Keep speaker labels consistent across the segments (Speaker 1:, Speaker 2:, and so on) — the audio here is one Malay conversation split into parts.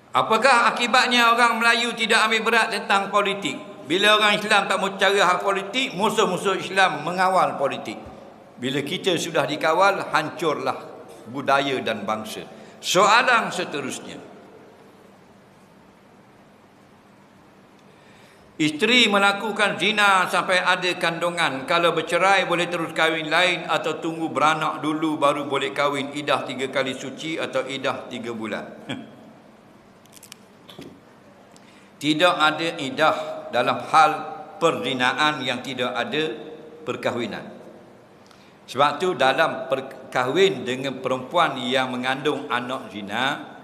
Speaker 1: Apakah akibatnya orang Melayu tidak ambil berat tentang politik? Bila orang Islam tak mau cara hak politik, musuh-musuh Islam mengawal politik. Bila kita sudah dikawal, hancurlah budaya dan bangsa. Soalan seterusnya. Isteri melakukan zina sampai ada kandungan. Kalau bercerai boleh terus kahwin lain atau tunggu beranak dulu baru boleh kahwin. Idah 3 kali suci atau idah 3 bulan. Tidak ada idah dalam hal perzinaan yang tidak ada perkahwinan. Sebab tu dalam perkahwin dengan perempuan yang mengandung anak zina,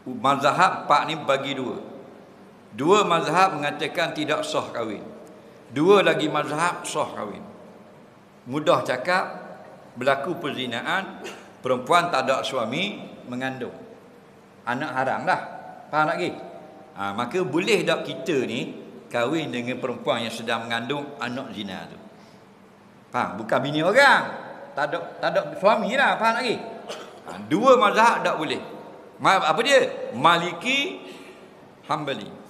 Speaker 1: mazhab 4 ni bagi 2. 2 mazhab mengatakan tidak sah kahwin. 2 lagi mazhab sah kahwin. Mudah cakap, berlaku perzinaan, perempuan tak ada suami, mengandung. Anak haram lah. Faham lagi? Maka boleh tak kita ni kahwin dengan perempuan yang sedang mengandung anak zina tu? Faham? Bukan bini orang. Tak ada suami lah. Faham lagi? 2 mazhab tak boleh. Apa dia? Maliki, Hambali.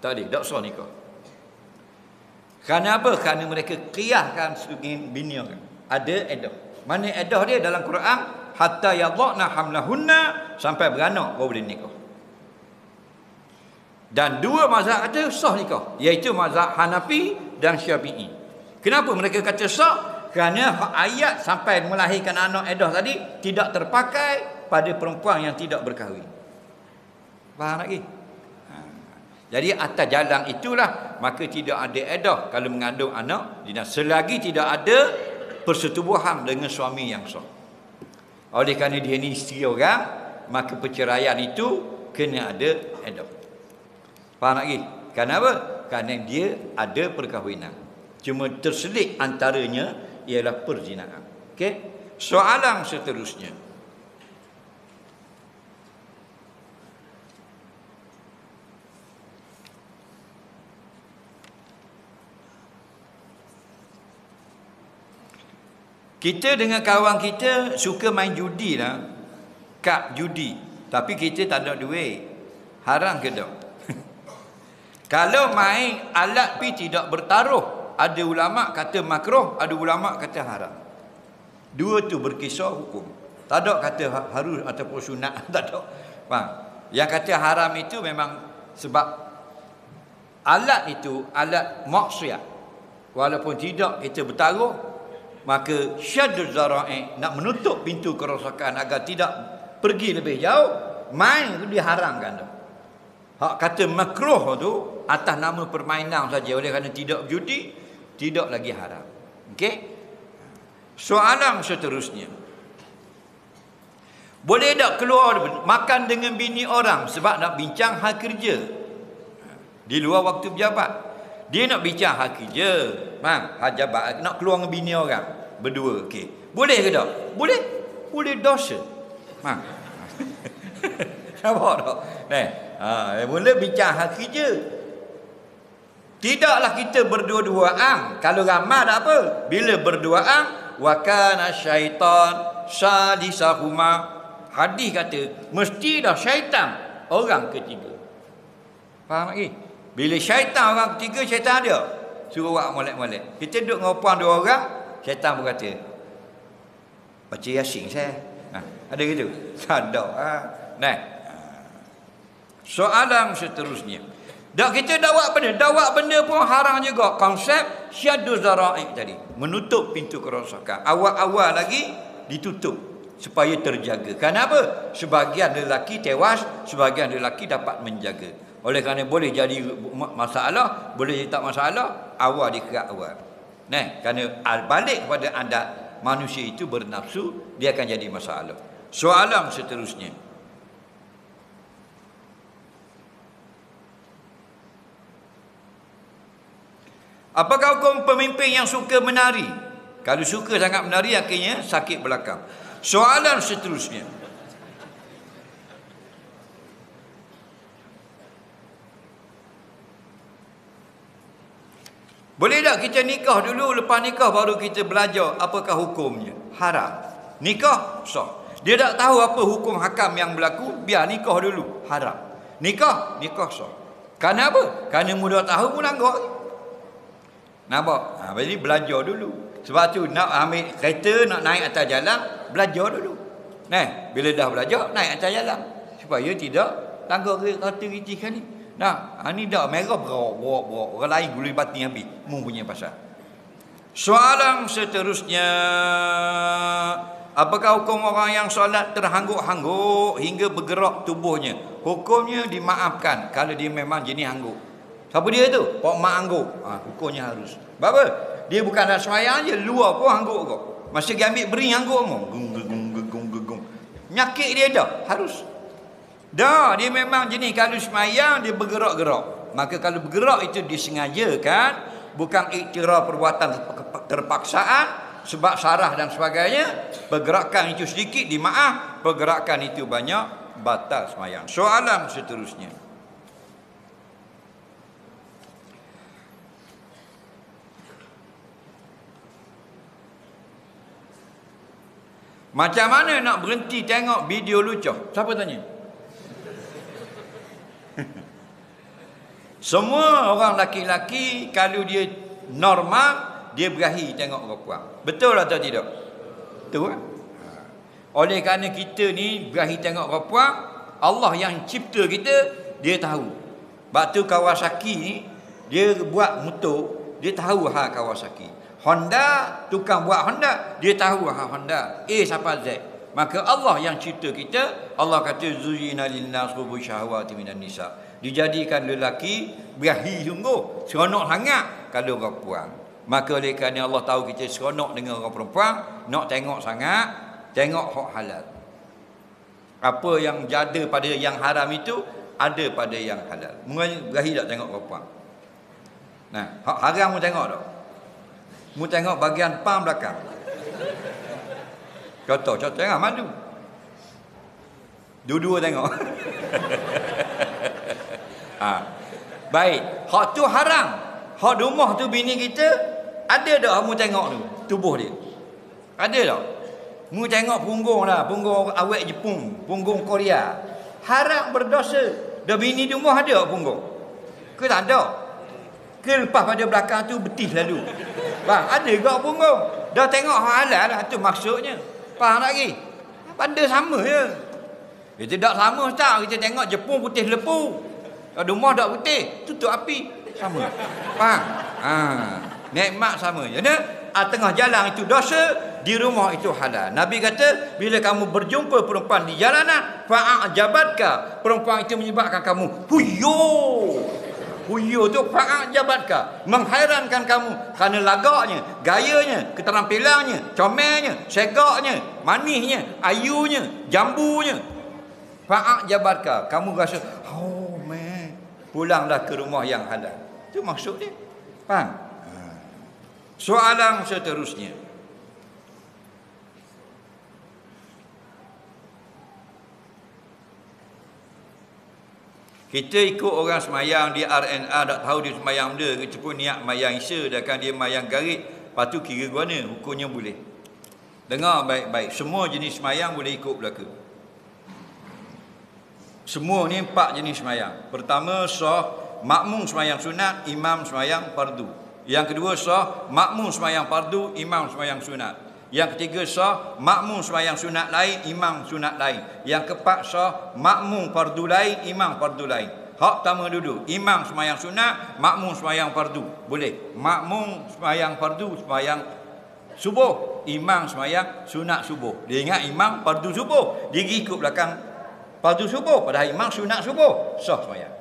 Speaker 1: Tak boleh. Tak sah nikah. Kerana apa? Kerana mereka qiyahkan dengan bini orang. Ada edah. Mana edah dia dalam Quran? Hatta yadhna hamlahunna, sampai beranak baru boleh nikah. Dan 2 mazhab kata sah nikah, iaitu mazhab Hanafi dan Syafi'i. Kenapa mereka kata sah? Kerana ayat sampai melahirkan anak edah tadi tidak terpakai pada perempuan yang tidak berkahwin. Faham lagi? Jadi atas jalan itulah maka tidak ada edah kalau mengandung anak zina, selagi tidak ada persetubuhan dengan suami yang sah. Oleh kerana dia ni isteri orang, maka perceraian itu kena ada edah. Faham lagi? Kenapa? Kerana dia ada perkahwinan. Cuma terselit antaranya ialah perzinaan. Okey? Soalan seterusnya. Kita dengan kawan kita suka main judi lah. Kad judi. Tapi kita tak ada duit. Haram ke tak? Kalau main alat pi tidak bertaruh, ada ulama kata makruh, ada ulama kata haram. 2 tu berkisar hukum. Tak ada kata harus ataupun sunat. Tak ada. Faham? Yang kata haram itu memang sebab alat itu alat maksiat. Walaupun tidak kita bertaruh, maka syadduz zara'i, nak menutup pintu kerosakan agar tidak pergi lebih jauh, main itu diharamkan tu. Hak kata makruh tu atas nama permainan saja, oleh kerana tidak berjudi, tidak lagi haram. Okey? Soalan seterusnya. Boleh tak keluar makan dengan bini orang sebab nak bincang hal kerja? Di luar waktu pejabat. Dia nak bincang hal kerja, faham? Hal jabat, nak keluar dengan bini orang berdua. Okey. Boleh ke tak? Boleh. Boleh dosa. Faham? Nampak tak? Mula bincang hal kerja. Tidaklah kita berdua-duaan. Kalau ramai tak apa. Bila berduaan, wa kana syaitan salisahuma. Hadis kata mestilah syaitan orang ketiga. Faham lagi? Bila syaitan orang ketiga, syaitan ada. Suruh buat molek-molek. Kita duduk ngopang 2 orang, syaitan pun kata, baca Yasin saya. Ada gitu? Tak ada. Soalan seterusnya. Kita dakwah benda. Dakwah benda pun haram juga. Konsep syadduz zara'i tadi. Menutup pintu kerosakan. Awal-awal lagi ditutup supaya terjaga. Kenapa? Sebahagian lelaki tewas, sebahagian lelaki dapat menjaga. Oleh kerana boleh jadi masalah, boleh jadi tak masalah, awal dikerak awal. Kerana balik kepada adat manusia itu bernafsu, dia akan jadi masalah. Soalan seterusnya. Apakah hukum pemimpin yang suka menari? Kalau suka sangat menari, akhirnya sakit belakang. Soalan seterusnya. Boleh tak kita nikah dulu, lepas nikah baru kita belajar apakah hukumnya? Haram. Nikah sah. Dia tak tahu apa hukum hakam yang berlaku, biar nikah dulu. Haram. Nikah sah. Kerana apa? Kerana muda tahu pun langgar. Nampak? Jadi belajar dulu. Sebab tu nak ambil kereta, nak naik atas jalan, belajar dulu. Bila dah belajar, naik atas jalan. Supaya tidak langgar kereta kerja ni. Ni dah merah berok. Orang lain guli batin habis. Mu punya pasal. Soalan seterusnya, apakah hukum orang yang solat terhangguk-hangguk hingga bergerak tubuhnya? Hukumnya dimaafkan kalau dia memang jenis hangguk. Siapa dia tu? Pak mak hangguk. Hukumnya harus. Sebab apa? Dia bukan nak sembahyang je, luar pun hangguk kau. Masa dia ambil beri hangguk mu. Gung. Nyakit dia dah, harus. Dah, dia memang jenis kalau sembahyang dia bergerak-gerak. Maka kalau bergerak itu disengajakan, bukan iktiraf perbuatan terpaksaan sebab sarah dan sebagainya. Pergerakan itu sedikit dimaaf, pergerakan itu banyak batal sembahyang. Soalan seterusnya, macam mana nak berhenti tengok video lucu? Siapa tanya? Semua orang laki-laki kalau dia normal, dia berahi tengok perempuan. Betul atau tidak? Betul kan? Oleh kerana kita ni berahi tengok perempuan, Allah yang cipta kita, dia tahu. Sebab tu Kawasaki ni, dia buat motor, dia tahu hal Kawasaki. Honda, tukang buat Honda, dia tahu Honda A sampai Z. Maka Allah yang cipta kita, Allah kata zuyina linnas hubbu syahawati minan nisa. Dijadikan lelaki berahi sungguh, seronok sangat kalau perempuan. Maka oleh kerana Allah tahu kita seronok dengan orang perempuan, nak tengok sangat, tengok hak halal. Apa yang jada pada yang haram itu ada pada yang halal. Berahi tak tengok perempuan? Hak haram mu tengok tak? Mu tengok bahagian depan belakang. Contoh jangan malu. Dua-dua tengok. Baik, hak tu haram. Hak rumah tu bini kita, ada tak mu tengok tu tubuh dia? Ada tak? Mu tengok punggung lah, punggung awet Jepun, punggung Korea. Haram, berdosa. Dah bini di rumah ada tak punggung? Ke tak ada? Ke lepas pada belakang tu betis lalu? Bang, ada gak punggung. Dah tengok hal halal lah, tu maksudnya. Faham lagi? Pada sama je. Kita tak sama tak? Kita tengok Jepun putih lepu. Rumah tak putih, tutup api. Sama. Faham? Nikmat sama je. Tengah jalan itu dosa, di rumah itu halal. Nabi kata, bila kamu berjumpa perempuan di jalanan, fa'ajabatka, perempuan itu menyebabkan kamu Huyo tu fa'ajabatka, menghairankan kamu kerana lagaknya, gayanya, keterampilannya, comelnya, segaknya, manisnya, ayunya, jambunya. Fa'ajabatka, kamu rasa, oh man, pulanglah ke rumah yang halal. Itu maksud dia. Faham? Soalan seterusnya, kita ikut orang semayang di RNA, tak tahu dia semayang dia, kita pun niat mayang Isya, dan dia mayang garik, lepas tu kira guana, hukumnya boleh. Dengar baik-baik, semua jenis semayang boleh ikut belaka. Semua ni 4 jenis semayang. Pertama, sah makmum semayang sunat, imam semayang fardu. Yang kedua, sah makmum semayang fardu, imam semayang sunat. Yang ketiga, sah makmum sembahyang sunat lain, imam sunat lain. Yang keempat, sah makmum fardu lain, imam fardu lain. Hak pertama dulu, imam sembahyang sunat, makmum sembahyang fardu. Boleh. Makmum sembahyang fardu, sembahyang subuh, imam sembahyang sunat subuh. Dia ingat imam fardu subuh, dia ikut belakang fardu subuh, padahal imam sunat subuh, sah sembahyang.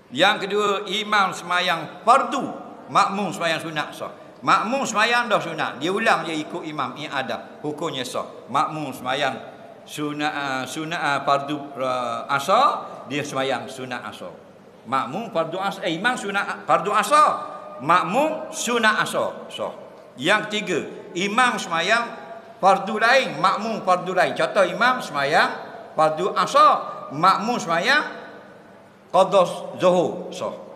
Speaker 1: Yang kedua, imam sembahyang fardu, makmum sembahyang sunat, sah. Makmum semayang dah sunat, dia ulang je ikut imam, i'adah, hukumnya sah. Makmum semayang sunat fardu asar, dia semayang sunat asar. Makmum fardu asar, imam sunat fardu asar, makmum sunat asar, sah. Yang ketiga, imam semayang fardu lain, makmum fardu lain. Contoh, imam semayang fardu asar, makmum semayang qadha zuhur, sah.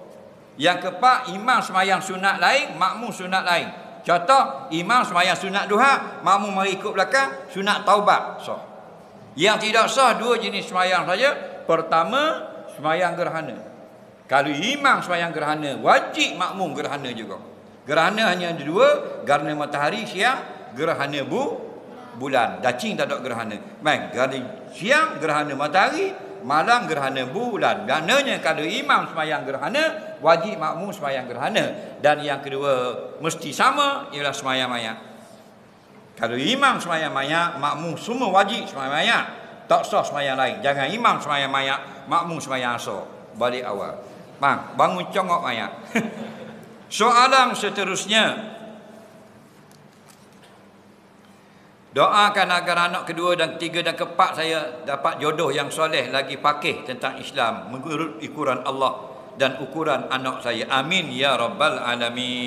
Speaker 1: Yang keempat, imam semayang sunat lain, makmum sunat lain. Contoh, imam semayang sunat duha, makmum mari ikut belakang sunat taubat, sah. Yang tidak sah 2 jenis semayang saja. Pertama, semayang gerhana. Kalau imam semayang gerhana, wajib makmum gerhana juga. Gerhana hanya ada dua, gerhana matahari siang, gerhana bulan. Dacing tak ada gerhana. Baik, gerhana siang gerhana matahari, malam gerhana bulan. Maknanya kalau imam semayang gerhana, wajib makmum semayang gerhana. Dan yang kedua mesti sama ialah semayang mayat. Kalau imam semayang mayat, makmum semua wajib semayang mayat. Tak sah semayang lain. Jangan imam semayang mayat, makmum semayang asar. Balik awal. Bang, bangun congok mayat. Soalan seterusnya, doakan agar anak kedua dan ketiga dan keempat saya dapat jodoh yang soleh lagi faqih tentang Islam mengurut ukuran Allah dan ukuran anak saya. Amin ya rabbal alamin.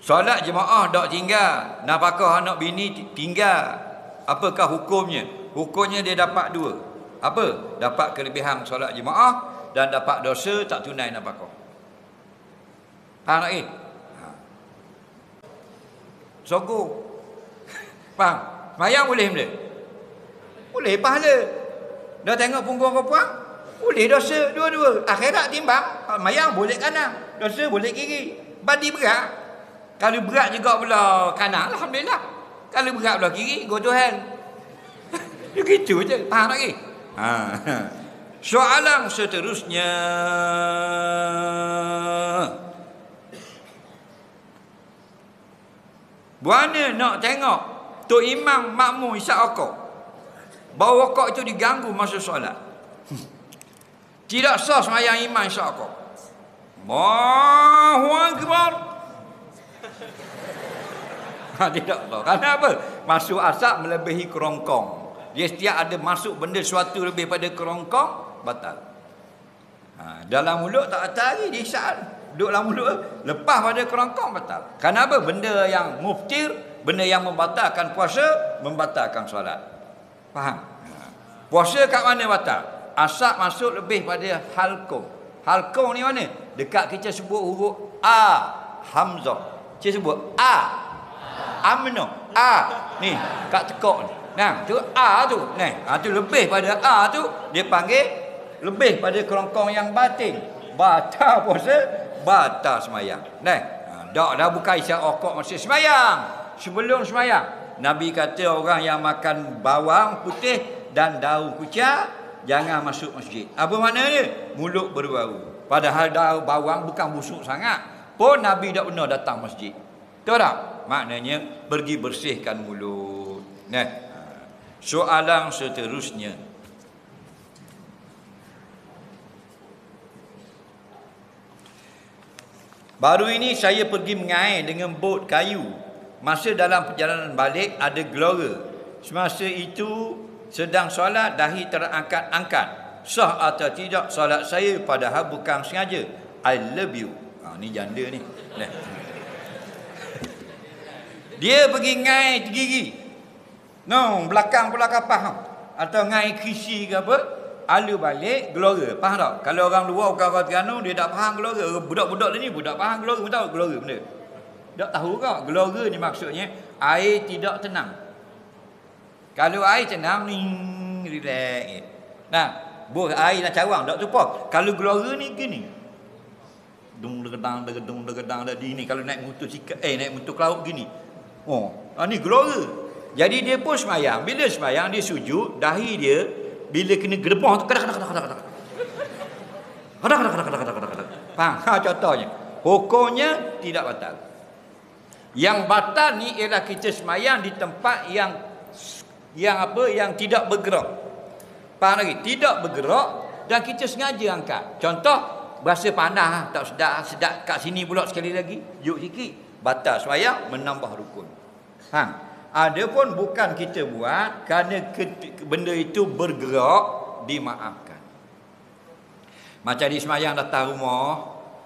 Speaker 1: Solat jemaah tak tinggal, nafkah anak bini tinggal. Apakah hukumnya? Hukumnya dia dapat dua. Apa? Dapat kelebihan solat jemaah dan dapat dosa tak tunai nafkah. Faham tak? Sogok. Faham? Semayang boleh benda? Boleh pahala. Dah tengok punggung perempuan? Boleh dosa dua-dua. Akhirat timbang. Semayang boleh kanan, dosa boleh kiri. Badi berat. Kalau berat juga belah kanan, alhamdulillah. Kalau berat belah kiri, go to hell. Begitu je. Faham tak? Soalan seterusnya, buana nak tengok Tok Imam makmum isyak rokok, bahawa rokok itu diganggu masa solat. Tidak sah sembahyang imam isyak rokok. Allahu Akbar. Tidak sah. Kenapa? Masuk asap melebihi kerongkong. Dia setiap ada masuk benda suatu lebih pada kerongkong, batal. Dalam mulut tak batal lagi, dia isyak. Duduk dalam mulut, lepas pada kerongkong, batal. Kenapa? Benda yang muftir, benda yang membatalkan puasa, membatalkan solat. Faham? Puasa kat mana batal? Asap masuk lebih pada halqum. Halqum ni mana? Dekat kita sebut huruf A, Hamzah. Kita sebut A, Amno, A. Ni, kat tekok ni. Nah, tu A tu. Nah, tu lebih pada A tu, dia panggil lebih pada kerongkong yang batin. Batal puasa, batal semayang. Dah bukan isyak rokok masih semayang. Sebelum semayang, Nabi kata orang yang makan bawang putih dan daun kucing jangan masuk masjid. Apa maknanya? Mulut berbau. Padahal daun bawang bukan busuk sangat, pun Nabi tak pernah datang masjid. Tahu tak? Maknanya pergi bersihkan mulut. Soalan seterusnya, baru ini saya pergi mengair dengan bot kayu. Masa dalam perjalanan balik ada gelora. Semasa itu sedang solat, dahi terangkat-angkat. Sah atau tidak solat saya padahal bukan sengaja. I love you. Ni janda ni. Dia pergi ngai gigi. Belakang pula kapal. Atau ngai kisi ke apa. Alu balik gelora. Faham tak? Kalau orang luar bukan orang Terengganu, dia tak faham gelora. Budak-budak ni budak faham gelora. Tahu gelora benda? Tak tahu ke? Gelora ni maksudnya air tidak tenang. Kalau air tenang ni relax. Buh air nak cawang tak tumpah. Kalau gelora ni gini. Dung degedang ni kalau naik motosikal naik motor ke laut gini. Ni gelora. Jadi dia pun semayang. Bila semayang dia sujud, dahi dia bila kena gerbang tu kadang. Faham? Contohnya. Hukumnya tidak batal. Yang batal ni ialah kita semayang di tempat yang tidak bergerak. Faham lagi? Tidak bergerak dan kita sengaja angkat. Contoh, berasa panas, tak sedap kat sini pula sekali lagi, yuk sikit. Batal semayang, menambah rukun. Ada pun bukan kita buat, kerana benda itu bergerak, dimaafkan. Macam di semayang datang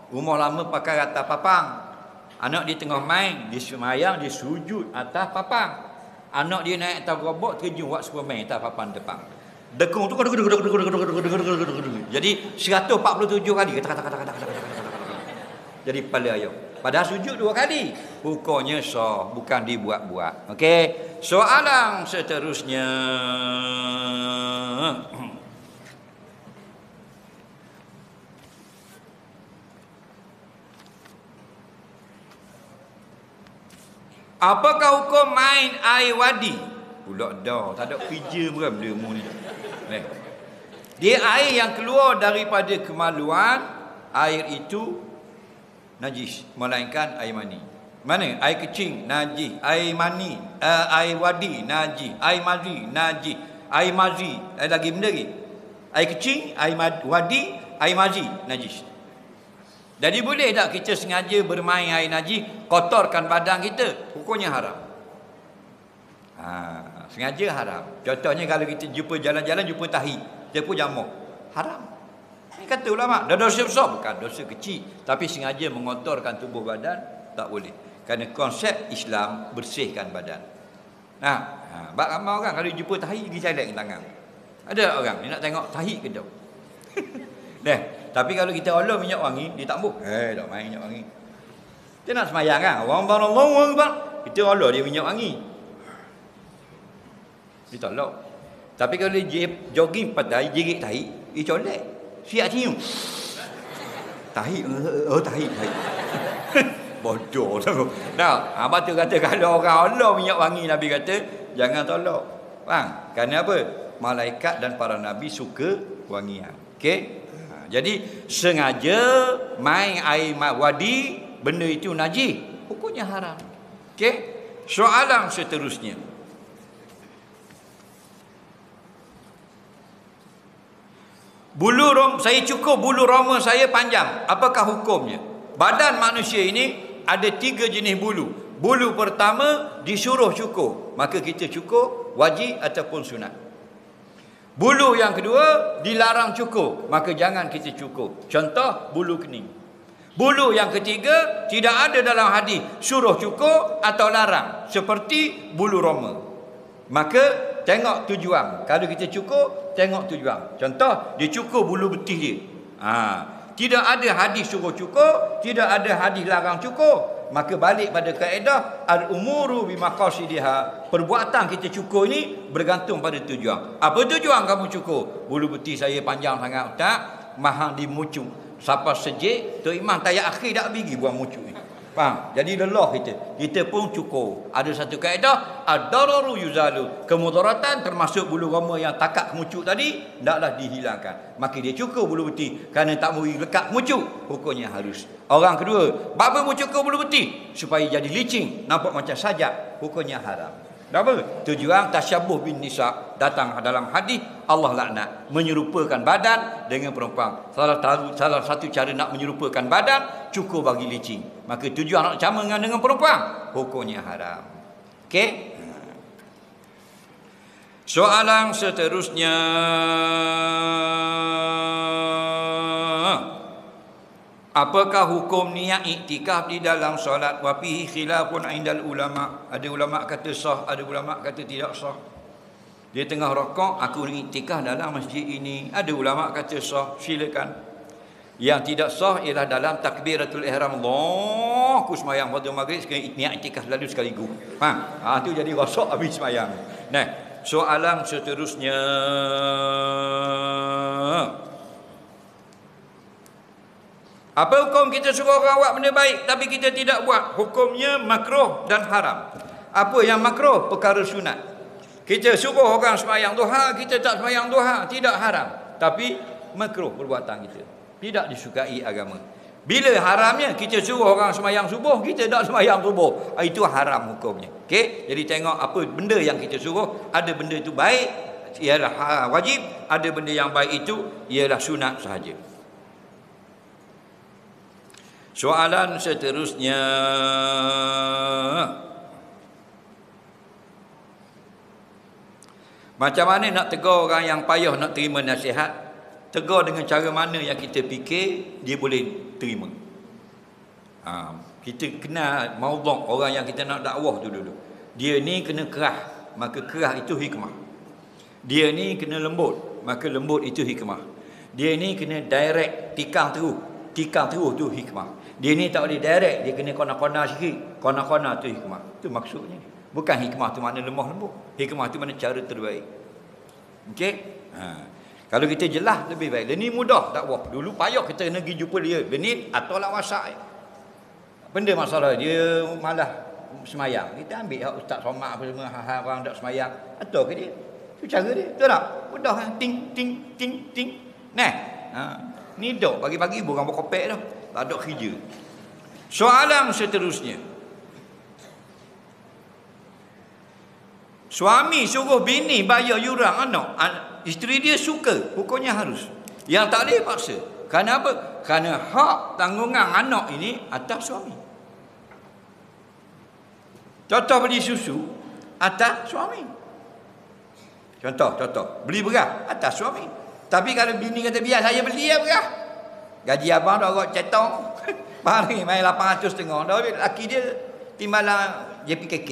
Speaker 1: rumah lama pakai atas papang. Anak dia tengah main, dia semayang, dia sujud atas papang. Anak dia naik atas gerobak, terjun buat Superman atas papan depan. Dekung tu jadi 147 kali. Jadi kepala ayam. Padahal sujud 2 kali. Hukumnya sah, bukan dibuat-buat. Okey. Soalan seterusnya. Apakah hukum main air wadi? Pula dah, tak ada kerja pun benda mu ni. Dia air yang keluar daripada kemaluan, air itu najis, melainkan air mani. Mana? Air kecing najis, air mani, air wadi najis, air mazi najis, air mazi, ada lagi benda lagi. Air kecing, air wadi, air mazi najis. Jadi boleh tak kita sengaja bermain air najis, kotorkan badan kita? Hukumnya haram. Sengaja haram. Contohnya kalau kita jumpa jalan-jalan, jumpa tahi, dia pun jamuk, haram. Ini kata ulama, dah dosa besar, bukan dosa kecil, tapi sengaja mengotorkan tubuh badan, tak boleh. Kerana konsep Islam bersihkan badan. Bak ramai orang kalau jumpa tahi pergi calek tangan. Ada orang dia nak tengok tahi ke tak. Tapi kalau kita Allah minyak wangi, dia tak boleh. Tak main minyak wangi. Kita nak semayang kan? Orang Allah, kita Allah dia minyak wangi. Dia tolak. Tapi kalau dia jogging patai, jerit tahi, dia colek. Siap cium. Tahi, tahi. Bodoh tu. Abang tu kata kalau orang Allah minyak wangi, Nabi kata jangan tolak. Faham? Kerana apa? Malaikat dan para nabi suka wangian. Okey? Jadi sengaja main air wadi, benda itu najis, hukumnya haram. Okey? Soalan seterusnya. Saya cukur bulu roma saya panjang. Apakah hukumnya? Badan manusia ini ada 3 jenis bulu. Bulu pertama disuruh cukur, maka kita cukur wajib ataupun sunat. Bulu yang kedua dilarang cukur, maka jangan kita cukur. Contoh bulu kening. Bulu yang ketiga tidak ada dalam hadis suruh cukur atau larang, seperti bulu roma. Maka tengok tujuan. Kalau kita cukur, tengok tujuan. Contoh dia cukur bulu betis dia. Tidak ada hadis suruh cukur, tidak ada hadis larang cukur. Maka balik pada kaedah al-umuru bimaqasidiha. Perbuatan kita cukur ini bergantung pada tujuan. Apa tujuan kamu cukur? Bulu betis saya panjang sangat, tak? Mahang dimucuk. Siapa sejik, Tok Imam tayak akhir tak bagi buang mucuk ni. Faham? Jadi lelah kita pun cukur. Ada satu kaedah ad-dararu yuzalu. Kemudaratan termasuk bulu roma yang takat mucuk tadi hendaklah dihilangkan. Maka dia cukur bulu betis kerana tak mau lekat mucuk, hukumnya harus. Orang kedua, bapa mau cukur bulu betis supaya jadi licin, nampak macam sajak, hukumnya haram. Apa? Tujuan tasyabuh bin nisa, datang dalam hadis Allah laknat menyerupakan badan dengan perempuan. Salah satu cara nak menyerupakan badan, cukur bagi licin. Maka tujuan nak sama dengan perempuan, hukumnya haram. Okey? Soalan seterusnya. Apakah hukum niat iktikaf di dalam solat? Wa fihi khilafun indal ulama. Ada ulama kata sah, ada ulama kata tidak sah. Dia tengah rokok, aku iktikaf dalam masjid ini. Ada ulama kata sah, silakan. Yang tidak sah ialah dalam takbiratul ihram. Allah, aku sembahyang pada maghrib sekali niat iktikaf lalu sekaligus. Tu jadi rosak habis sembahyang. Soalan seterusnya. Apa hukum kita suruh orang buat benda baik tapi kita tidak buat? Hukumnya makruh dan haram. Apa yang makruh? Perkara sunat. Kita suruh orang sembahyang duha, kita tak sembahyang duha, tidak haram, tapi makruh perbuatan kita. Tidak disukai agama. Bila haramnya? Kita suruh orang sembahyang subuh, kita tak sembahyang subuh. Itu haram hukumnya. Okey? Jadi tengok apa benda yang kita suruh, ada benda itu baik ialah wajib, ada benda yang baik itu ialah sunat sahaja. Soalan seterusnya. Macam mana nak tegur orang yang payah nak terima nasihat? Tegur dengan cara mana yang kita fikir dia boleh terima. Kita kena maudhu' orang yang kita nak dakwah tu dulu. Dia ni kena kerah, maka kerah itu hikmah. Dia ni kena lembut, maka lembut itu hikmah. Dia ni kena direct, tikang terus tu hikmah. Dia ni tak boleh direct, dia kena kona-kona sikit. Kona-kona tu hikmah. Itu maksudnya. Bukan hikmah tu mana lemah lembut. Hikmah tu mana cara terbaik. Okey? Kalau kita jelas lebih baik. Ini mudah dakwah. Dulu payah kita kena pergi jumpa dia. Ini ataulah WhatsApp. Benda masalah dia malah semayang. Kita ambil hak Ustaz Somad apa semua hal orang tak semayang. Atau ke dia? Itu cara dia. Betul tak? Mudah kan? Ting ting ting ting. Nah. Ni dok pagi-pagi bukan berkopek dah. Tak ada kerja. Soalan seterusnya. Suami suruh bini bayar yuran anak. Isteri dia suka, hukumnya harus. Yang tak boleh paksa. Kerana apa? Kerana hak tanggungan anak ini atas suami. Contoh beli susu atas suami. Contoh beli beras atas suami. Tapi kalau bini kata biar saya beli ya beras. Gaji abang dah agak cetong. Hari main 800.5. Dah laki dia timbalan JPKK.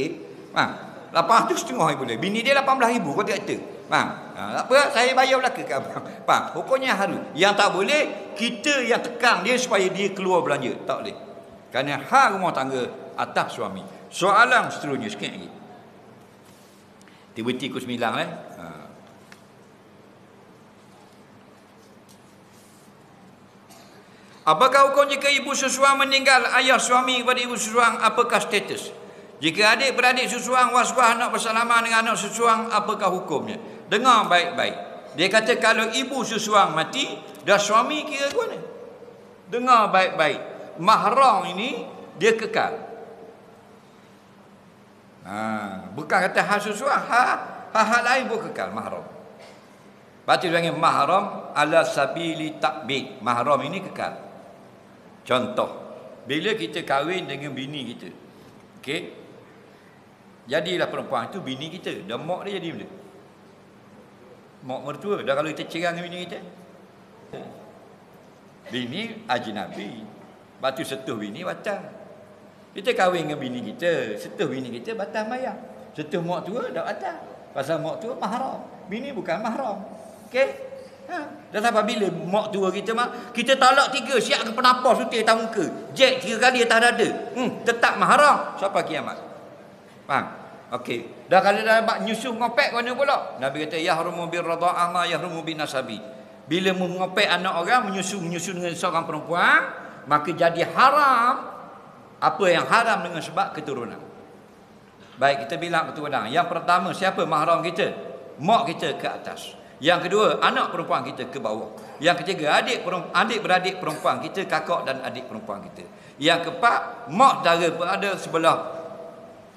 Speaker 1: 800.5 boleh. Bini dia 18,000 kau kata. Tak apa, saya bayar belaka ke abang. Hukumnya harus. Yang tak boleh, kita yang tekan dia supaya dia keluar belanja. Tak boleh. Kerana hak rumah tangga atas suami. Soalan seterusnya sikit lagi. Tiba-tiba pukul 9 Apakah hukum jika ibu sesuang meninggal ayah suami kepada ibu sesuang, apakah status? Jika adik-beradik sesuang wasbah anak bersalaman dengan anak sesuang, apakah hukumnya? Dengar baik-baik. Dia kata kalau ibu sesuang mati, dah suami kira ke mana? Dengar baik-baik. Mahram ini dia kekal. Bukan kata hal sesuang, hal lain pun kekal mahram. Berarti dia panggil mahram ala sabili takbid. Mahram ini kekal. Contoh, bila kita kahwin dengan bini kita, okey, jadilah perempuan itu bini kita. Dan mak dia jadi benda mak mertua. Dah kalau kita cerai dengan bini kita, bini ajnabi, batu setuh bini batal. Kita kahwin dengan bini kita, setuh bini kita batal mayang. Setuh mak tua dah batal. Pasal mak tua mahram, bini bukan mahram. Okey. Dan apabila mak tua kita kita talak 3, siap ke penapa sutir atas muka, jet 3 kali atas dada, tetap mahram sampai kiamat. Faham? Okey. Dah kalau dah dapat nyusuh ngopek mana pula? Nabi kata yahrumu birradha'ah ma yahrumu binasabi. Bila mengopek anak orang, menyusu dengan seorang perempuan, maka jadi haram apa yang haram dengan sebab keturunan. Baik, kita bilang keturunan. Yang pertama, siapa mahram kita? Mak kita ke atas. Yang kedua, anak perempuan kita ke bawah. Yang ketiga, adik-beradik perempuan kita, kakak dan adik perempuan kita. Yang keempat, mak saudara berada sebelah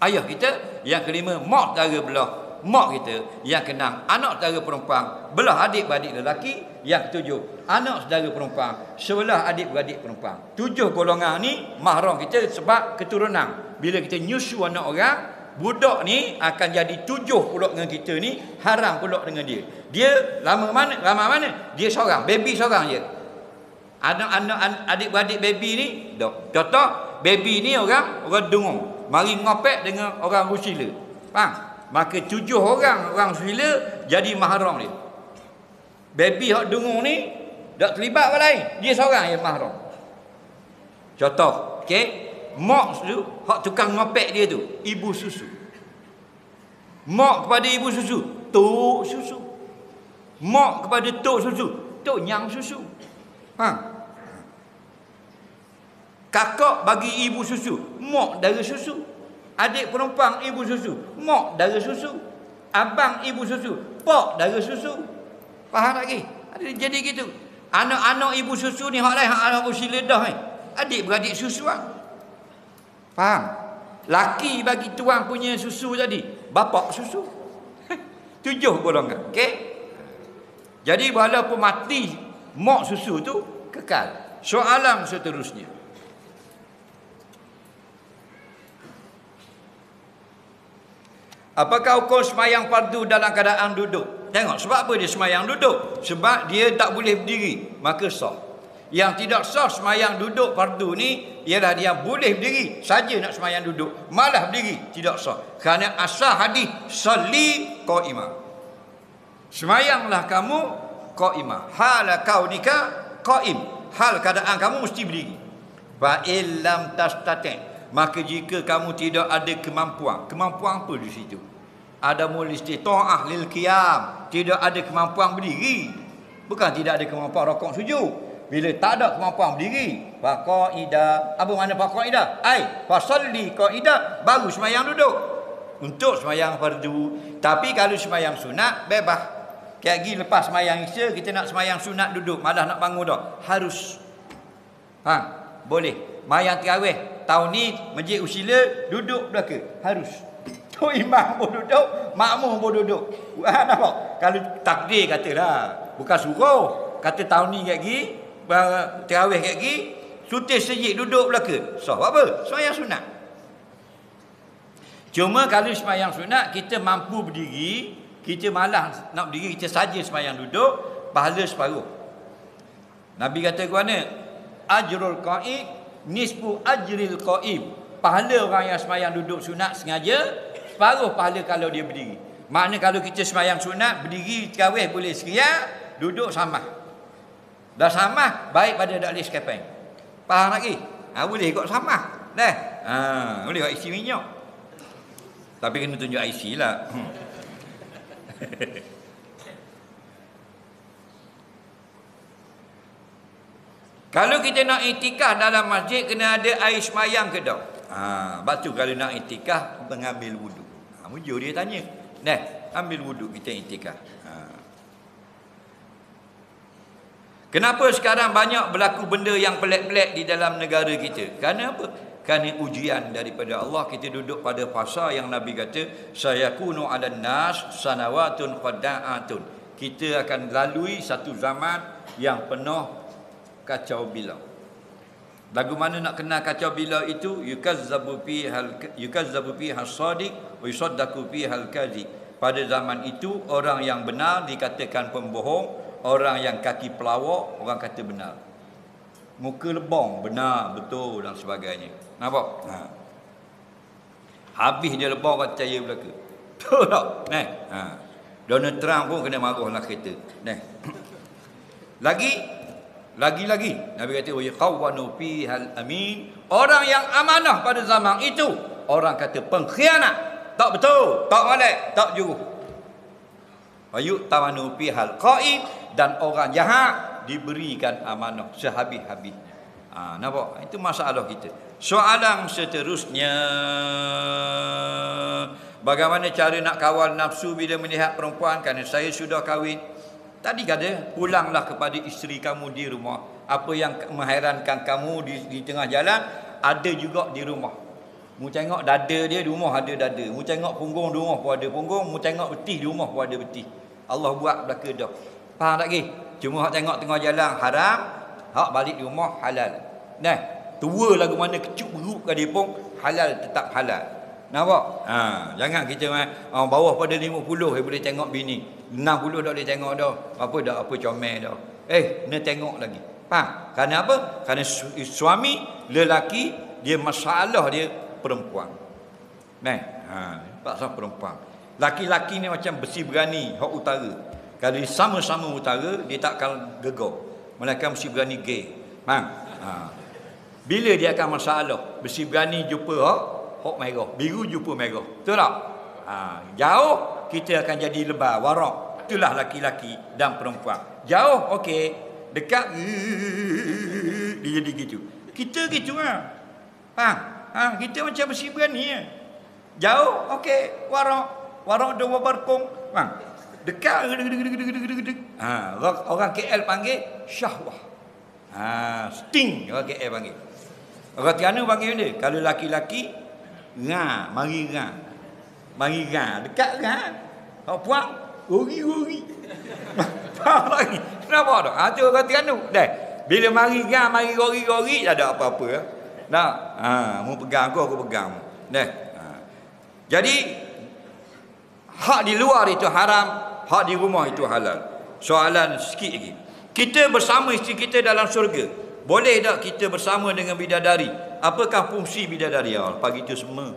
Speaker 1: ayah kita. Yang kelima, mak saudara belah mak kita. Yang keenam, anak saudara perempuan belah adik-beradik lelaki. Yang ketujuh, anak saudara perempuan sebelah adik-beradik perempuan. 7 golongan ni mahram kita sebab keturunan. Bila kita nyusu anak orang, budak ni akan jadi 7 pula dengan kita ni, haram pula dengan dia. Dia lama mana? Dia seorang, baby seorang je. Anak-anak adik-beradik baby ni, contoh baby ni orang dengung, mari ngopek dengan orang rusila. Faham? Maka 7 orang rusila jadi mahram dia. Baby hak dengung ni tak terlibat orang lain, dia seorang yang mahram. Contoh, okey. Mak tu, hak tukang ngopek dia tu, ibu susu. Mak kepada ibu susu, tok susu. Mak kepada tok susu, tok nyang susu. Kakak bagi ibu susu, mak dara susu. Adik perempuan ibu susu, mak dara susu. Abang ibu susu, pak dara susu. Faham tak lagi? Jadi gitu. Anak-anak ibu susu ni hak lain, hak anak usia ledah ni. Adik-beradik susuan. Faham? Laki bagi tuang punya susu tadi, bapak susu. 7 golongan. Okey? Jadi walaupun mati mak susu tu kekal. Soalan seterusnya. Apakah hukum semayang fardu dalam keadaan duduk? Tengok sebab apa dia semayang duduk? Sebab dia tak boleh berdiri, maka sah. Yang tidak sah semayang duduk fardu ni ialah dia boleh berdiri saja nak semayang duduk, malah berdiri tidak sah. Kerana asal hadis salli qaimah. Semayanglah kamu qaimah. Hal kaunika qaim. Hal keadaan kamu mesti berdiri. Fa illam tastati', maka jika kamu tidak ada kemampuan apa di situ? Adamul istita'ah lil qiyam. Tidak ada kemampuan berdiri. Bukan tidak ada kemampuan rokok sujud. Bila tak ada kemampuan berdiri, faqaida. Apa makna faqaida? Fasalli qaida, baru sembahyang duduk. Untuk sembahyang fardu. Tapi kalau sembahyang sunat, bebas. Kayak gini lepas sembahyang isya, kita nak sembahyang sunat duduk, malah nak bangun dah. Harus. Boleh. Sembahyang tarawih tahun ni Masjid Usila duduk belaka. Harus. Tu imam pun duduk, makmum pun duduk. Nampak? Kalau takdir katalah, bukan suruh. Kata tahun ni kayak gini, tarawih kayak gini, sutis sejid duduk belaka. So, apa? Sembahyang sunat. Cuma kalau sembahyang sunat kita mampu berdiri, kita malah nak berdiri, kita saja sembahyang duduk, pahala separuh. Nabi kata ke mana? Ajrul qa'id nisfu ajril qa'im. Pahala orang yang sembahyang duduk sunat sengaja, separuh pahala kalau dia berdiri. Makna kalau kita sembahyang sunat, berdiri tarawih boleh sekalian, duduk sama. Dah sama, baik pada tak boleh sekepeng. Faham lagi? Boleh kok sama. Dah. Boleh kok isi minyak. Tapi kena tunjuk IC lah. Kalau kita nak iktikaf dalam masjid, kena ada air semayang ke tak? Batu kalau nak iktikaf, mengambil wuduk. Mujur dia tanya. Ambil wuduk kita iktikaf. Kenapa sekarang banyak berlaku benda yang pelik-pelik di dalam negara kita? Kerana apa? Kerana ujian daripada Allah. Kita duduk pada fasa yang Nabi kata, sayakunu 'alan nas sanawatun qada'atun. Kita akan lalui satu zaman yang penuh kacau bilau. Lagu mana nak kenal kacau bilau itu? Yukazzabu fiha as-sadiq wa yusaddaqu fiha al-kadhib. Pada zaman itu orang yang benar dikatakan pembohong, orang yang kaki pelawak orang kata benar. Muka lebong benar, betul dan sebagainya. Nampak? Habis dia lebong kata percaya belaka. Betul tak? Donald Trump pun kena marahlah kereta. Lagi Nabi kata wa yaqawwanu fihal amin. Orang yang amanah pada zaman itu orang kata pengkhianat, tak betul, tak molek, tak jujur. Wa yu'tamanu fihal qa'id, dan orang jahat diberikan amanah sehabis-habisnya. Nampak? Itu masalah kita. Soalan seterusnya, bagaimana cara nak kawal nafsu bila melihat perempuan? Kerana saya sudah kahwin. Tadi kata, pulanglah kepada isteri kamu di rumah. Apa yang mengherankan kamu di tengah jalan, ada juga di rumah. Mu tengok dada dia, di rumah ada dada. Mu tengok punggung, di rumah pun ada punggung. Mu tengok betis, di rumah pun ada betis. Allah buat belaka dah. Faham tak ke? Cuma hak tengok tengah jalan haram, hak balik di rumah halal. Tua lagu mana kecup beruk ke dia pun halal, tetap halal. Nampak? Jangan kita bawah pada 50 boleh tengok bini. 60 dah boleh tengok dah. Apa dah, apa comel dah. Kena tengok lagi. Faham? Kerana apa? Kerana suami, lelaki, dia masalah dia perempuan. Pasal perempuan. Laki-laki ni macam besi berani, hak utara. Kalau sama-sama utara, dia tak akan gegar. Melainkan besi berani gay. Bila dia akan masalah, besi berani jumpa hak merah, biru jumpa merah. Betul tak? Jauh kita akan jadi lebar, warak. Itulah laki-laki dan perempuan. Jauh okey, dekat dia jadi gitu. Kita gitu kita macam besi berani. Jauh okey, warak dua barkong. Dekat orang KL panggil syahwah. Sting orang KL panggil. Orang Terengganu panggil dia. Kalau laki-laki mari dekat Hak puang ori. Faham lagi? Kenapa tak? Tu orang Terengganu. Bila mari ori tak ada apa-apa. Mu pegang aku pegang. Jadi hak di luar itu haram, hak di rumah itu halal. Soalan sikit lagi. Kita bersama isteri kita dalam syurga. Boleh tak kita bersama dengan bidadari? Apakah fungsi bidadari? Pagi tu semua.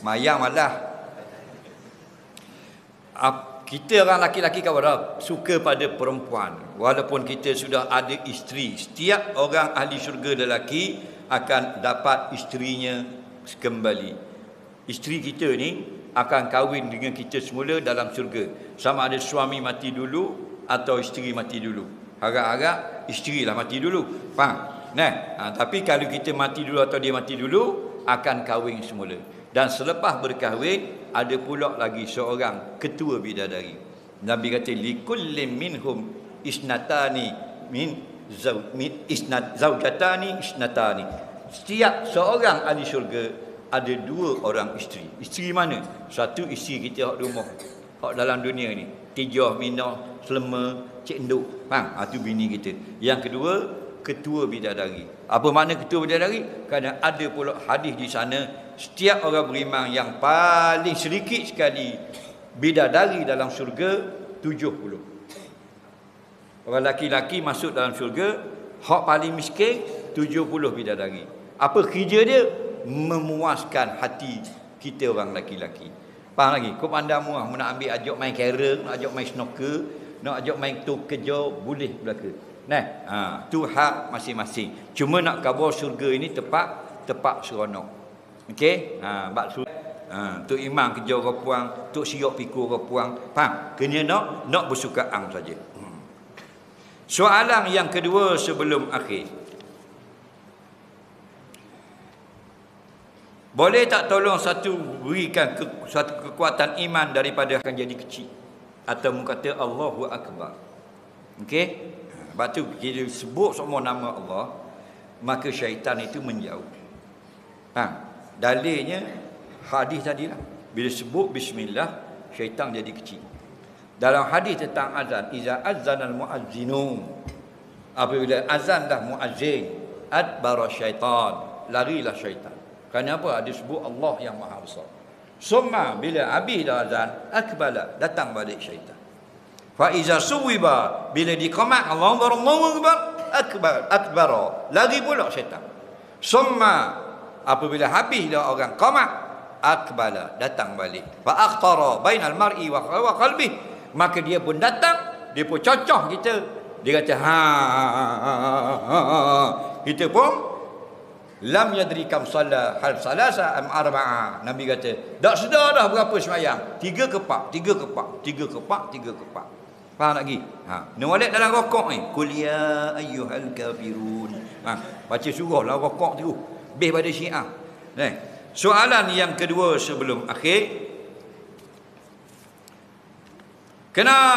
Speaker 1: Mayang malah. Kita orang laki-laki kawan suka pada perempuan. Walaupun kita sudah ada isteri. Setiap orang ahli syurga lelaki akan dapat isterinya kembali. isteri kita ni akan kahwin dengan kita semula dalam syurga. Sama ada suami mati dulu atau isteri mati dulu. Harap-harap isteri lah mati dulu. Faham? Tapi kalau kita mati dulu atau dia mati dulu, akan kahwin semula. Dan selepas berkahwin, ada pula lagi seorang ketua bidadari. Nabi kata, likullin minhum isnatani min zaujatani isnatani. Setiap seorang ahli syurga ada dua orang isteri. Isteri mana? Satu isteri kita hak rumah, hak dalam dunia ni. Tijah, Minah, Selema, Cik Nduk. Faham? Itu bini kita. Yang kedua, ketua bidadari. Apa makna ketua bidadari? Kerana ada pula hadis di sana, setiap orang beriman yang paling sedikit sekali bidadari dalam syurga 70. Orang laki-laki masuk dalam syurga, hak paling miskin 70 bidadari. Apa kerja dia? Memuaskan hati kita orang laki-laki. Faham lagi? Kau pandang muah, nak ambil ajak main carrom, nak ajak main snooker, nak ajak main tu kerja, boleh belaka. Tu hak masing-masing. Cuma nak khabar syurga ini tepat seronok. Okey? Bab Tok Imam kerja orang puang, Tok Siok pikul orang puang. Faham? Kena nak bersukaan saja. Soalan yang kedua sebelum akhir. Boleh tak tolong berikan satu kekuatan iman daripada akan jadi kecil? Atau kata Allahu Akbar. Okey? Sebab tu kita sebut semua nama Allah, maka syaitan itu menjauh. Dalilnya hadis tadi lah. Bila sebut bismillah, syaitan jadi kecil. Dalam hadis tentang azan, iza azanal muazzinun, apabila azan dah muazzin, adbara syaitan, larilah syaitan. Kenapa? Ada sebut Allah yang maha besar. Summa bila habis dah azan, akbala, datang balik syaitan. Fa iza suwiba, bila diqamat Allahu akbar, akbara, lari pula syaitan. Summa, apabila habis dah orang qamat, akbala, datang balik. Fa akhtara bainal mar'i wa qalbi, maka dia pun datang, dia pun cocoh kita. Dia kata kita pun lam yadri kam salla hal salasa am arba'a. Nabi kata, tak sedar dah berapa sembahyang. 3 kepak. Faham lagi? Nolak dalam rokok ni. Qul ya ayyuhal kafirun. Baca surahlah rokok tu. Lebih pada Syiah. Soalan yang kedua sebelum akhir.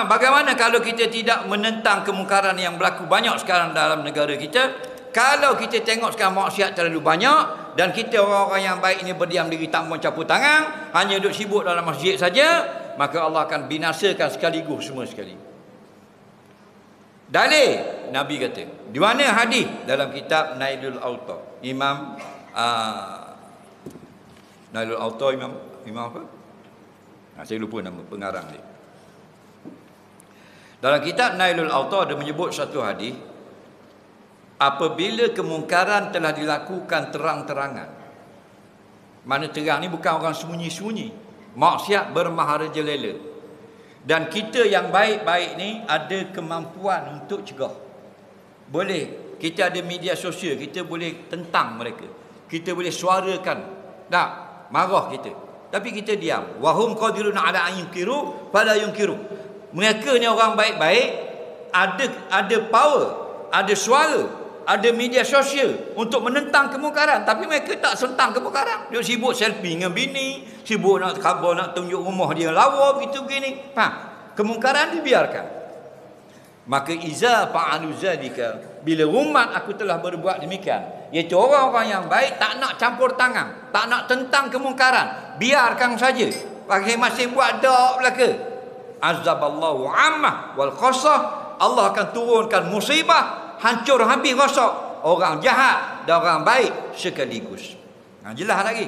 Speaker 1: Bagaimana kalau kita tidak menentang kemungkaran yang berlaku banyak sekarang dalam negara kita? Kalau kita tengok sekarang maksiat terlalu banyak dan kita orang-orang yang baik ini berdiam diri tak mau capur tangan, hanya duduk sibuk dalam masjid saja, maka Allah akan binasakan sekaligus semua sekali. Dalil Nabi kata, di mana hadis dalam kitab Nailul Autar, Imam Nailul Autar, Imam apa? Saya lupa nama pengarang dia. Dalam kitab Nailul Autar dia menyebut satu hadis, apabila kemungkaran telah dilakukan terang-terangan. Mana terang ni bukan orang sembunyi-sembunyi. Maksiat bermaharajalela. Dan kita yang baik-baik ni ada kemampuan untuk cegah. Boleh. Kita ada media sosial, kita boleh tentang mereka. Kita boleh suarakan. Tak, marah kita. Tapi kita diam. Wahum qadirun ala an yunkiru fala yunkiru. Mereka ni orang baik-baik, ada power, ada suara, ada media sosial untuk menentang kemungkaran, tapi mereka tak sentang kemungkaran. Dia sibuk selfie dengan bini, sibuk nak khabar, nak tunjuk rumah dia lawa begitu begini. Kemungkaran dibiarkan. Maka iza fa'alu zalika, bila umat aku telah berbuat demikian, iaitu orang-orang yang baik tak nak campur tangan, tak nak tentang kemungkaran, biarkan saja. Masing-masing buat dak belaka. Azaballahu ammah wal qasah, Allah akan turunkan musibah, hancur habis rosak orang jahat dan orang baik sekaligus. Jelas lagi.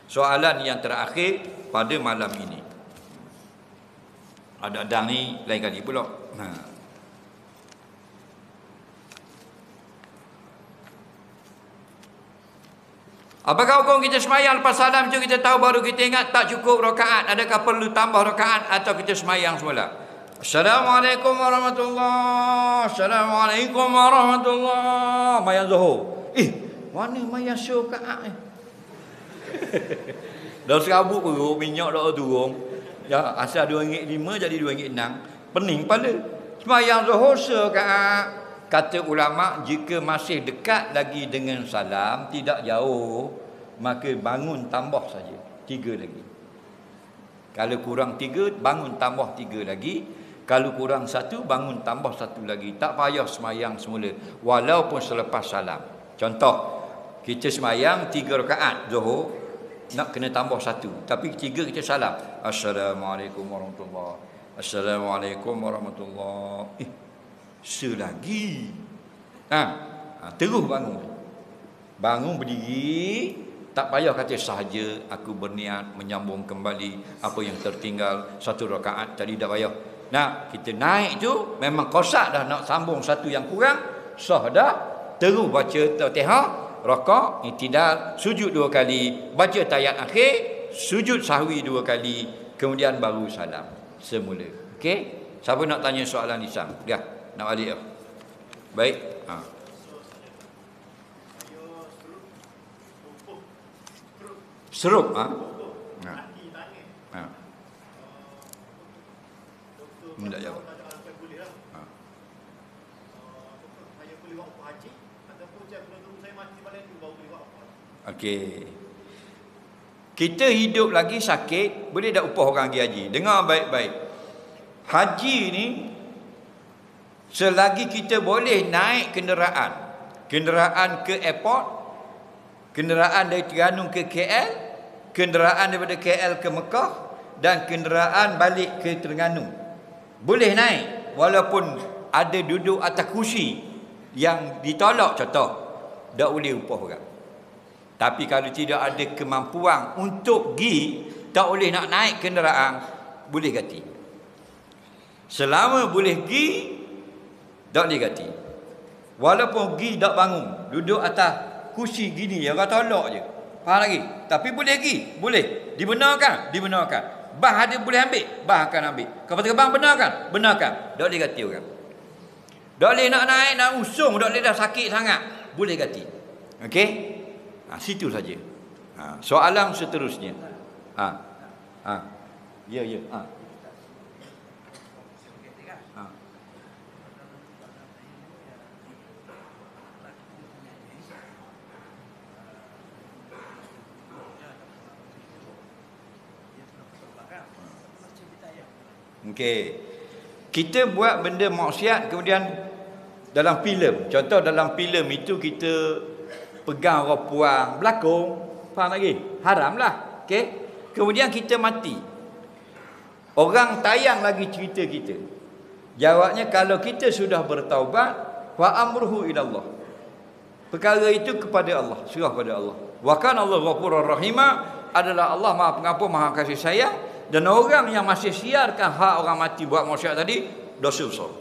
Speaker 1: Soalan yang terakhir pada malam ini. Ada adang ni lain kali pula. Apakah hukum kita semayang lepas salam itu kita tahu baru kita ingat tak cukup rakaat? Adakah perlu tambah rakaat atau kita semayang semula? Assalamualaikum warahmatullahi. Assalamualaikum warahmatullahi. Mayang Zuhur. Mana mayang syurkaat ni? Dah serabut perut, minyak dah turun. Ya, asal RM2.5 jadi RM2.6. Pening kepala. Sembahyang Zuhur serakaat. Kata ulama, jika masih dekat lagi dengan salam, tidak jauh, maka bangun tambah saja 3 lagi. Kalau kurang 3, bangun tambah 3 lagi. Kalau kurang 1, bangun tambah 1 lagi. Tak payah sembahyang semula, walaupun selepas salam. Contoh, kita sembahyang 3 rakaat Zuhur, nak kena tambah 1, tapi 3 kita salam. Assalamualaikum warahmatullahi. Assalamualaikum warahmatullahi. Selagi terus bangun berdiri. Tak payah kata sahaja aku berniat menyambung kembali apa yang tertinggal 1 rakaat tadi, dah payah. Nah, kita naik tu memang kosak dah nak sambung 1 yang kurang, sah dah. Terus baca Fatihah, rakaat, i'tidal, sujud 2 kali, baca tayat akhir, sujud sahwi 2 kali, kemudian baru salam semula. Okey? Siapa nak tanya soalan lisan? Dah, nak balik dah. Baik. Serup Ini tak jawab. Okey. Kita hidup lagi sakit, boleh tak upah orang pergi haji? Dengar baik-baik. Haji ni, selagi kita boleh naik kenderaan ke airport, kenderaan dari Terengganu ke KL, kenderaan daripada KL ke Mekah, dan kenderaan balik ke Terengganu, boleh naik walaupun ada duduk atas kursi yang ditolak, contoh, tak boleh upah orang. Tapi kalau tidak ada kemampuan untuk pergi, tak boleh nak naik kenderaan, boleh ganti. Selama boleh pergi, tak boleh ganti. Walaupun pergi tak bangun, duduk atas kursi gini, orang tolak je. Faham lagi? Tapi boleh pergi, boleh. Dibenarkan. Bah ada boleh ambil, bah akan ambil. Kapal terbang benarkan. Tak boleh ganti orang. Tak boleh nak naik, nak usung, tak boleh dah sakit sangat, boleh ganti. Okey? Situ saja. Soalan seterusnya. Ya. Okey. Kita buat benda maksiat, kemudian dalam filem, contoh dalam filem itu kita pegang orang puang, berlakon, faham lagi? Haram lah. Okey. Kemudian kita mati. Orang tayang lagi cerita kita. Jawabnya, kalau kita sudah bertaubat, fa amruhu ilallah. Perkara itu kepada Allah, serah pada Allah. Wa kana Allah ghafurur rahima, adalah Allah Maha Pengampun, Maha Kasih Sayang. Dan orang yang masih siarkan hak orang mati buat maksiat tadi, dosa besar.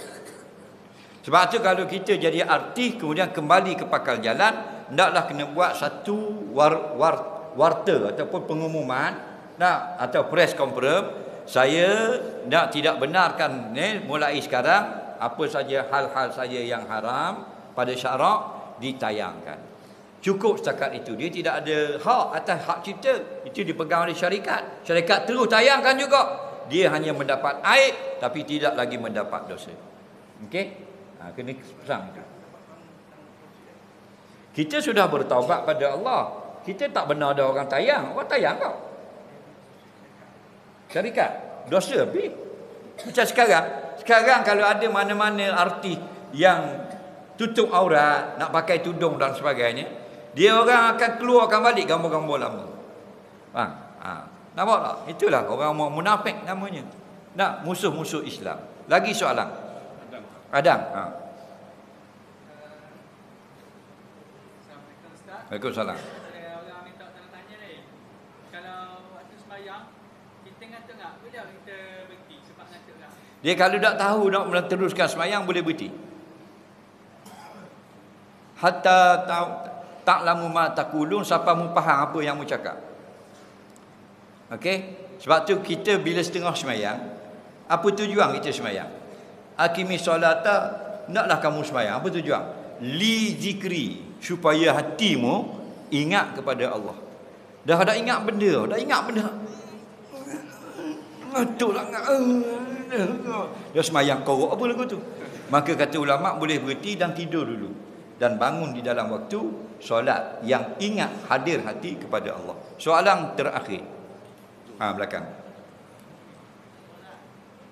Speaker 1: Sebab tu kalau kita jadi artis kemudian kembali ke pakal jalan, hendaklah kena buat satu warta ataupun pengumuman, atau press conference. Saya tidak benarkan mulai sekarang apa saja hal-hal saya yang haram pada syarak ditayangkan. Cukup setakat itu. Dia tidak ada hak atas hak cipta. Itu dipegang oleh syarikat. Syarikat terus tayangkan juga. Dia hanya mendapat aib tapi tidak lagi mendapat dosa. Okey? Kena pesan itu. Kita sudah bertaubat pada Allah. Kita tak benar ada orang tayang. Orang tayang kau. Syarikat. Dosa habis. Macam sekarang. Sekarang kalau ada mana-mana artis yang tutup aurat, nak pakai tudung dan sebagainya, dia orang akan keluarkan balik gambar-gambar lama. Nampak tak? Itulah orang munafik namanya. Nak musuh-musuh Islam. Lagi soalan. Adam. Waalaikumsalam.
Speaker 2: Orang minta tanya ni. Kalau waktu sembahyang, kita ngantuk tak? Boleh kita berhenti sebab ngantuk tak?
Speaker 1: Dia kalau tak tahu nak meneruskan sembahyang, boleh berhenti. Hatta ta'lamu ma taqulun, sampai mu faham apa yang mu cakap. Okey? Sebab tu kita bila setengah sembahyang, apa tujuan kita sembahyang? Aqimi solata, naklah kamu sembahyang. Apa tujuan? Li zikri, supaya hatimu ingat kepada Allah. Dah ada ingat benda, ngantuk sangat. Dia semayang korok apa lagu tu. Maka kata ulama boleh berhenti dan tidur dulu dan bangun di dalam waktu solat yang ingat hadir hati kepada Allah. Soalan terakhir. Belakang.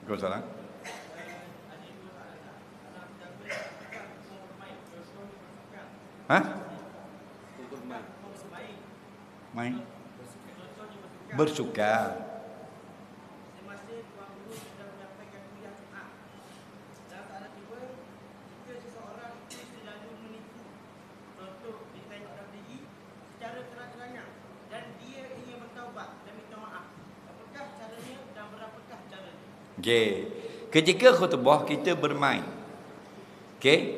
Speaker 1: Soalan. Main. Bersuka. Okay. Ketika khutbah kita bermain, okay,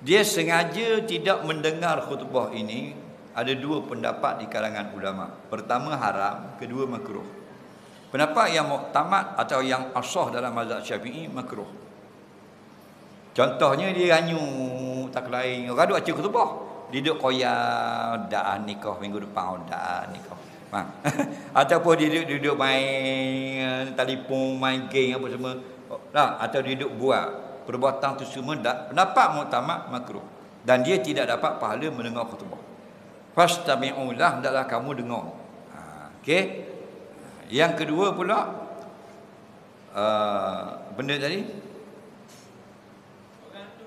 Speaker 1: dia sengaja tidak mendengar khutbah ini. Ada dua pendapat di kalangan ulama. Pertama haram, kedua makruh. Pendapat yang muktamad atau yang asah dalam mazhab Syafi'i makruh. Contohnya dia ranyu tak lain, orang duk baca khutbah, dia duk koyak dah nikah minggu depan dah nikah. Ataupun dia duduk main telefon, main game apa semua atau dia duduk buat perbuatan tu semua pendapat muktamad makruh dan dia tidak dapat pahala mendengar khutbah. Fastami'ulah, hendaklah kamu dengar. Okey. Yang kedua pula benda tadi orang tu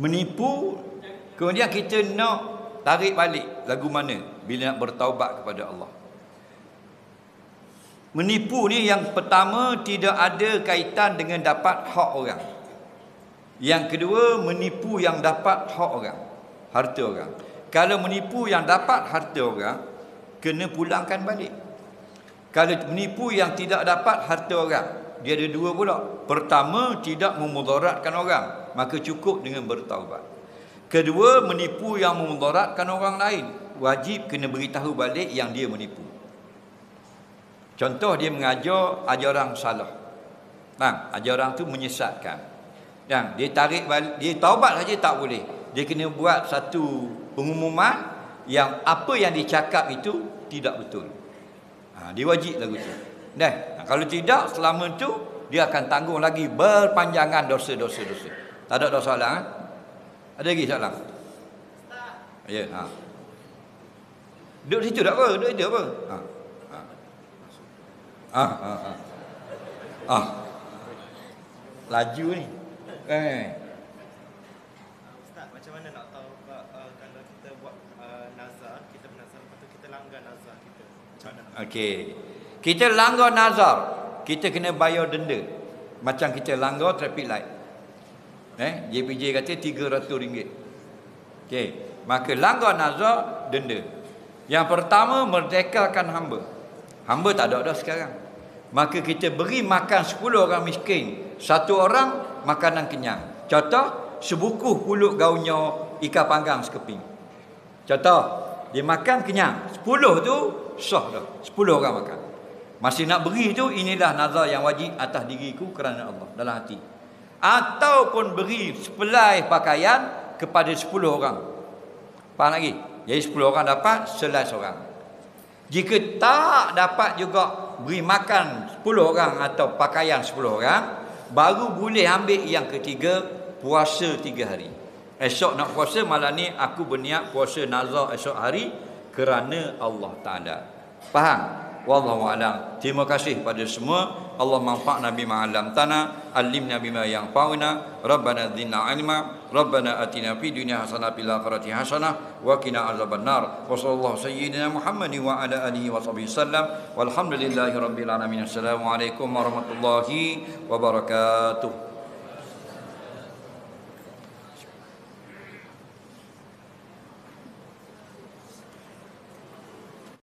Speaker 1: menipu, kemudian kita nak tarik balik lagu mana bila nak bertaubat kepada Allah. Menipu ni yang pertama tidak ada kaitan dengan dapat hak orang. Yang kedua menipu yang dapat hak orang, harta orang. Kalau menipu yang dapat harta orang, kena pulangkan balik. Kalau menipu yang tidak dapat harta orang, dia ada dua pula. Pertama, tidak memudaratkan orang, maka cukup dengan bertaubat. Kedua, menipu yang memudaratkan orang lain, wajib kena beritahu balik yang dia menipu. Contoh, dia mengajar ajaran salah. Ajaran tu menyesatkan. Dia tarik balik, dia taubat saja tak boleh. Dia kena buat satu pengumuman yang apa yang dicakap itu tidak betul. Dia wajib lagu tu. Kalau tidak, selama tu dia akan tanggung lagi berpanjangan dosa-dosa. Tak ada soalan? Ada lagi soalan? Ya, duduk situ tak apa? Duduk situ apa? Laju ni.
Speaker 3: Ustaz, macam mana nak tahu kalau kita buat nazar, kita bernazar, lepas tu kita langgar nazar kita? Macam mana?
Speaker 1: Okey. Kita langgar nazar, kita kena bayar denda. Macam kita langgar traffic light. JPJ kata RM300. Okey, maka langgar nazar denda. Yang pertama, merdekakan hamba. Hamba tak ada dah sekarang. Maka kita beri makan 10 orang miskin, 1 orang makanan kenyang. Contoh, sebukuh pulut gaunnya ikan panggang sekeping. Contoh, dia makan kenyang. 10 tu sah dah. 10 orang makan. Masih nak beri tu, inilah nazar yang wajib atas diriku kerana Allah dalam hati. Ataupun beri sepelai pakaian kepada 10 orang. Faham lagi? Jadi 10 orang dapat, selai seorang. Jika tak dapat juga beri makan 10 orang atau pakaian 10 orang, baru boleh ambil yang ketiga, puasa 3 hari. Esok nak puasa, malam ni aku berniat puasa nazar esok hari kerana Allah Ta'ala. Faham? Wallahu a'lam. Terima kasih pada semua. Allah manfa'na bima 'allamtana, 'allimna bima yanfa'una, Rabbana zidna 'ilma, Rabbana atina fid dunya hasanah fil akhirati hasanah wa qina azabannar. Wa sallallahu sayyidina Muhammadin wa ala alihi wa sahbihi sallam. Walhamdulillahi rabbil alamin. Assalamualaikum warahmatullahi wabarakatuh.